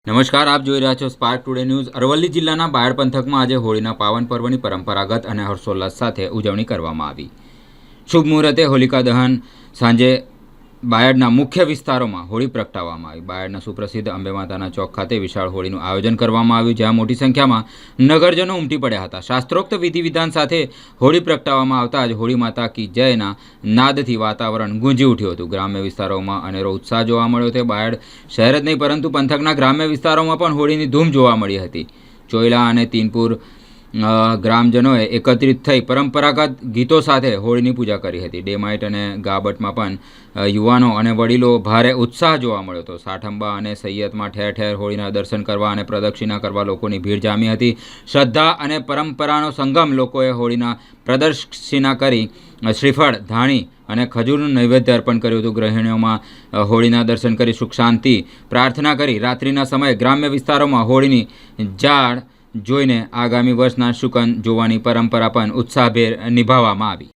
નમસ્કાર, આપ જોઈ રહ્યા છો સ્પાર્ક ટુડે ન્યૂઝ। અરવલ્લી જિલ્લાના બાયડ પંથકમાં આજે હોળીના પાવન પર્વની પરંપરાગત અને હર્ષોલ્લાસ સાથે ઉજવણી કરવામાં આવી। શુભ મુહૂર્તે હોલિકા દહન સાંજે બાયડના મુખ્ય વિસ્તારોમાં હોળી પ્રગટાવવામાં આવી। બાયડના સુપ્રસિદ્ધ અંબે માતાના ચોક ખાતે વિશાળ હોળીનું આયોજન કરવામાં આવ્યું, જ્યાં મોટી સંખ્યામાં નગરજનો ઉમટી પડ્યા હતા। શાસ્ત્રોક્ત વિધિ વિધાન સાથે હોળી પ્રગટાવવામાં આવતા જ હોળી માતા કી જયના નાદથી વાતાવરણ ગુંજી ઉઠ્યું હતું। ગ્રામ્ય વિસ્તારોમાં અનેરો ઉત્સાહ જોવા મળ્યો હતો। બાયડ શહેર જ નહીં પરંતુ પંથકના ગ્રામ્ય વિસ્તારોમાં પણ હોળીની ધૂમ જોવા મળી હતી। ચોયલા અને તીનપુર ગ્રામજનોએ એકત્રિત થઈ પરંપરાગત ગીતો સાથે હોળીની પૂજા કરી હતી। ડેમાઇટ અને ગાબટમાં પણ યુવાનો અને વડીલો ભારે ઉત્સાહ જોવા મળ્યો હતો। સાઠંબા અને સૈયદમાં ઠેર ઠેર હોળીના દર્શન કરવા અને પ્રદક્ષિણા કરવા લોકોની ભીડ જામી હતી। શ્રદ્ધા અને પરંપરાનો સંગમ લોકોએ હોળીના પ્રદક્ષિણા કરી શ્રીફળ, ધાણી અને ખજૂરનું નૈવેદ્ય અર્પણ કર્યું હતું। ગૃહિણીઓમાં હોળીના દર્શન કરી સુખ શાંતિ પ્રાર્થના કરી રાત્રિના સમયે ગ્રામ્ય વિસ્તારોમાં હોળીની ઝાડ જોઈને આગામી વર્ષના શુકન જોવાની પરંપરા પણ ઉત્સાહભેર નિભાવવામાં આવી।